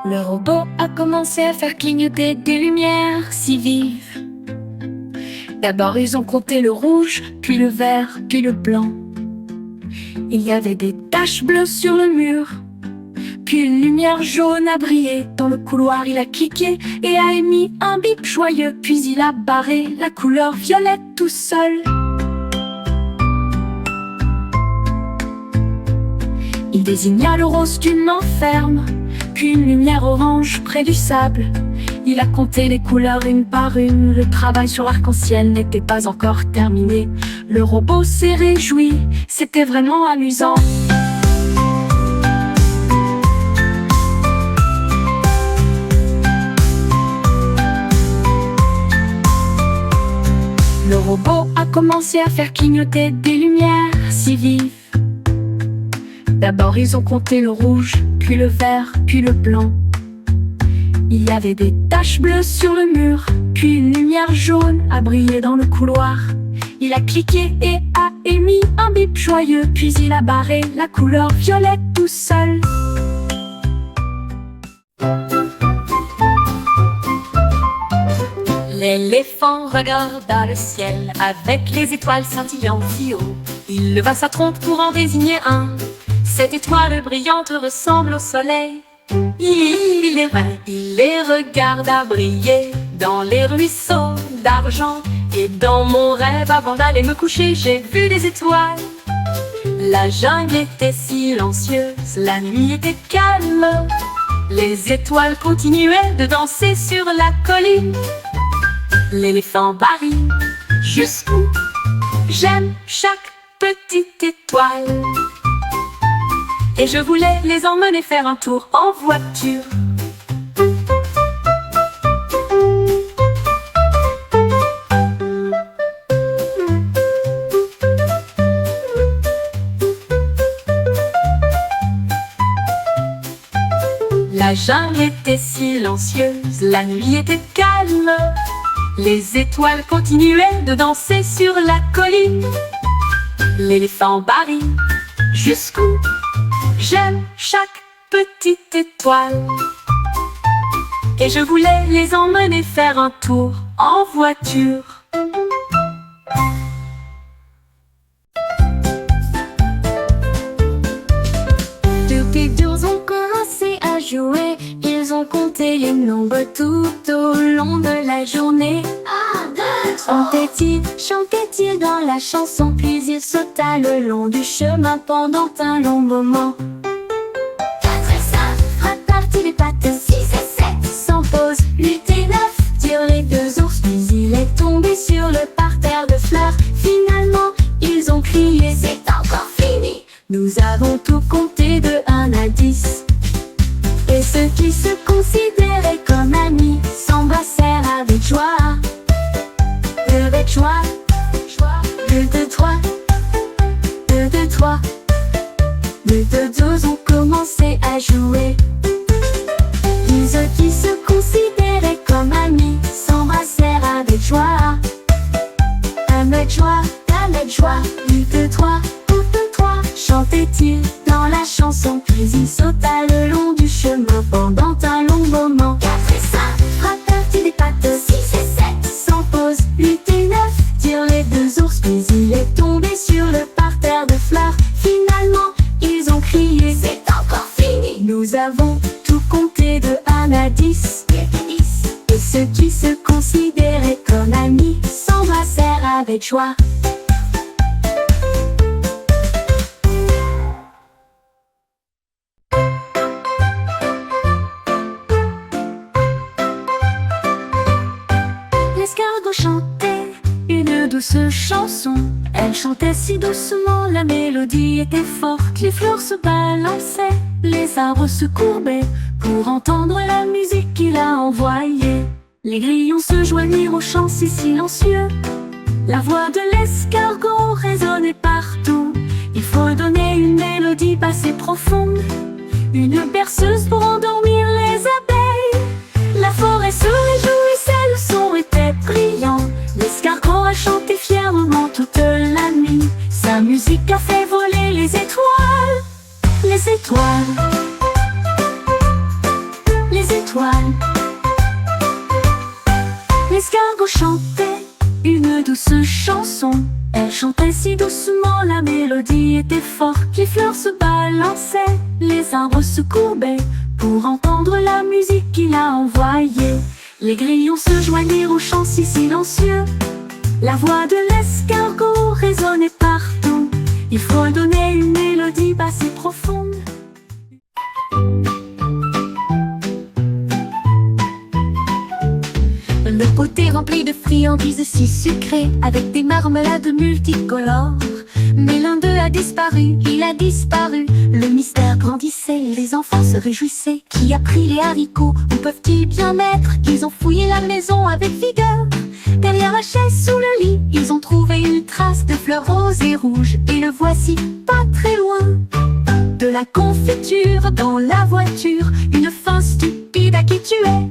Le robot a commencé à faire clignoter des lumières si vives. D'abord ils ont compté le rouge, puis le vert, puis le blanc. Il y avait des taches bleues sur le mur, puis une lumière jaune a brillé. Dans le couloir il a cliqué et a émis un bip joyeux. Puis il a barré la couleur violette tout seul. Il désigna le rose d'une main ferme, puis une lumière orange près du sable. Il a compté les couleurs une par une. Le travail sur l'arc-en-ciel n'était pas encore terminé. Le robot s'est réjoui, c'était vraiment amusant. Le robot a commencé à faire clignoter des lumières si vives. D'abord ils ont compté le rouge, puis le vert, puis le blanc. Il y avait des taches bleues sur le mur, puis une lumière jaune a brillé dans le couloir. Il a cliqué et a émis un bip joyeux, puis il a barré la couleur violette tout seul. L'éléphant regarda le ciel avec les étoiles scintillant si haut. Il leva sa trompe pour en désigner un. Cette étoile brillante ressemble au soleil. Il les regarda briller dans les ruisseaux d'argent. Et dans mon rêve, avant d'aller me coucher, j'ai vu des étoiles. La jungle était silencieuse, la nuit était calme. Les étoiles continuaient de danser sur la colline. L'éléphant Barry, jusqu'où j'aime chaque petite étoile. Et je voulais les emmener faire un tour en voiture. La jungle était silencieuse, la nuit était calme. Les étoiles continuaient de danser sur la colline. L'éléphant Barry, jusqu'où j'aime chaque petite étoile. Et je voulais les emmener faire un tour en voiture. Depuis deux ont commencé à jouer. Ils ont compté les nombres tout au long de la journée. 1, 2, 3. Chantait-il dans la chanson, puis il sauta le long du chemin pendant un long moment. 4 et 5, repartit les pattes. 6 et 7, sans pause. 8 et 9, dirent les deux ours, puis il est tombé sur le parterre de fleurs. Finalement, ils ont crié, c'est encore fini. Nous avons tout compté de 1 à 10. Et ceux qui se considéraient comme amis s'embrassèrent avec joie. Avec joie. 2, 2, 3. 2, 2, 3. 2, 2, 12 ont commencé à jouer. Et ceux qui se considéraient comme amis s'embrassèrent avec joie. Avec joie. 2, 2, 3. 2, 2, 3. Chantait-il dans la chanson, puis il sauta le long du chemin pendant un long moment. 4 et 5, repartit des pattes. 6 et 7, sans pause. 8 et 9, dirent les deux ours, puis il est tombé sur le parterre de fleurs. Finalement, ils ont crié, c'est encore fini. Nous avons tout compté de 1 à 10. Et ceux qui se considéraient comme amis s'embrassèrent avec joie. L'escargot chantait une douce chanson. Elle chantait si doucement, la mélodie était forte. Les fleurs se balançaient, les arbres se courbaient pour entendre la musique qu'il a envoyée. Les grillons se joignirent au chant si silencieux. La voix de l'escargot résonnait partout. Il faut donner une mélodie basse et profonde, une berceuse pour endormir les abeilles. La forêt se réjouissait, le son était brillant. L'escargot a chanté fièrement toute la nuit. Sa musique a fait voler les étoiles. Les étoiles. Les chanson. Elle chantait si doucement, la mélodie était forte. Les fleurs se balançaient, les arbres se courbaient pour entendre la musique qu'il a envoyée. Les grillons se joignirent au chant si silencieux. La voix de l'escargot résonnait partout. Il fredonnait une mélodie basse et profonde. Le pot est rempli de friandises si sucrées, avec des marmelades multicolores. Mais l'un d'eux a disparu, il a disparu. Le mystère grandissait, les enfants se réjouissaient. Qui a pris les haricots? Où peuvent-ils bien être? Ils ont fouillé la maison avec vigueur. Derrière la chaise, sous le lit, ils ont trouvé une trace de fleurs roses et rouges. Et le voici, pas très loin. De la confiture dans la voiture, une fin stupide à qui tu es.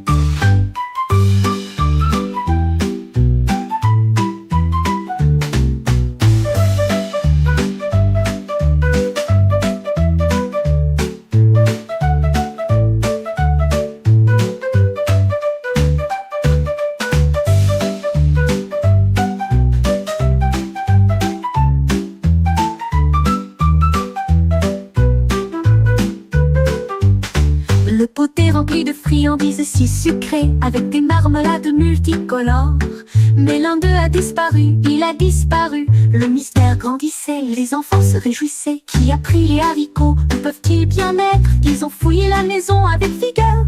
Le pot est rempli de friandises si sucrées, avec des marmelades multicolores. Mais l'un d'eux a disparu, il a disparu. Le mystère grandissait, les enfants se réjouissaient. Qui a pris les haricots? Où peuvent-ils bien être? Ils ont fouillé la maison avec vigueur.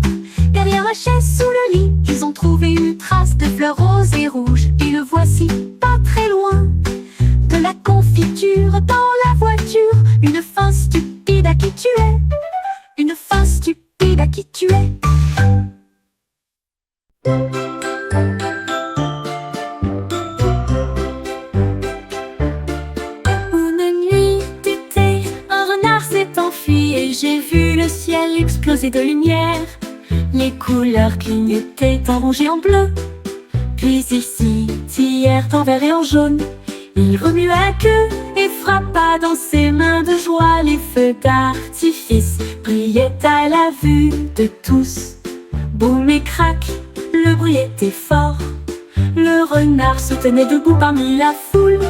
Derrière la chaise, sous le lit, ils ont trouvé une trace de fleurs roses et rouges. Et le voici, pas très loin. De la confiture dans la voiture, une fin stupide à qui tu es. Une fin stupide à qui tu es. Une nuit d'été, un renard s'est enfui et j'ai vu le ciel exploser de lumière. Les couleurs clignotaient en rouge et en bleu, puis ici, hier en vert et en jaune. Il remua queue et frappa dans ses mains de joie. Les feux d'artifice brillaient à la vue de tous. Boum et crac, le bruit était fort. Le renard se tenait debout parmi la foule.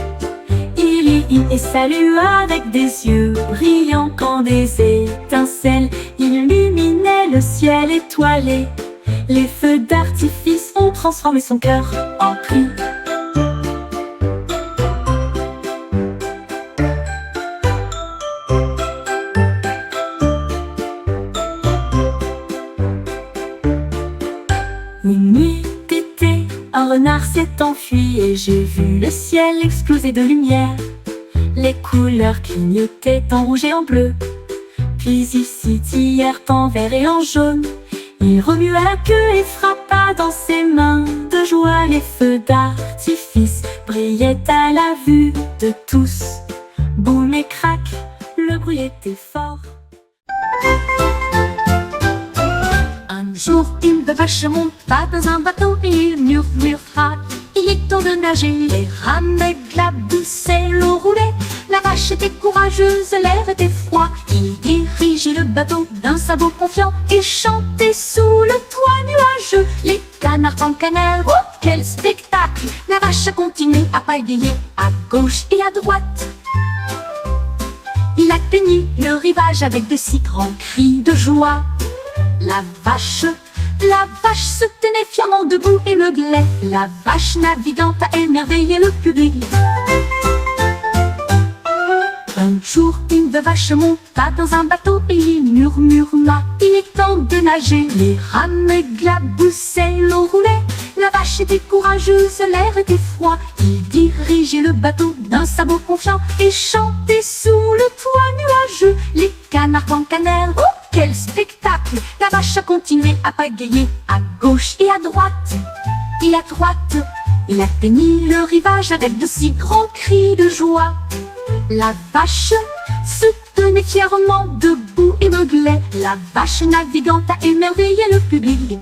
Il et salua avec des yeux brillants quand des étincelles illuminaient le ciel étoilé. Les feux d'artifice ont transformé son cœur en cri. Une nuit d'été, un renard s'est enfui et j'ai vu le ciel exploser de lumière. Les couleurs clignotaient en rouge et en bleu, puis ici, hier en vert et en jaune. Il remua la queue et frappa dans ses mains de joie. Les feux d'artifice brillaient à la vue de tous. Boum et crac, le bruit était fort. Un jour, une vache monta dans un bateau et il murmura: il est temps de nager. Les rames éclaboussaient, l'eau roulait. La vache était courageuse, l'air était froid. Il dirigeait le bateau d'un sabot confiant et chantait sous le toit nuageux. Les canards en canard, oh quel spectacle! La vache a continué à pagayer à gauche et à droite. Il atteignit le rivage avec de si grands cris de joie. La vache se tenait fièrement debout et meuglait. La vache navigante a émerveillé le public. Un jour, une vache monta dans un bateau et il murmura: il est temps de nager. Les rames éclaboussaient, l'eau roulait. La vache était courageuse, l'air était froid. Il dirigeait le bateau d'un sabot confiant et chantait sous le toit nuageux. Les canards en canard, oh quel spectacle! La vache a continué à pagayer à gauche et à droite. Et à droite, il atteignit le rivage avec de si grands cris de joie. La vache se tenait fièrement debout et meuglait. La vache navigante a émerveillé le public.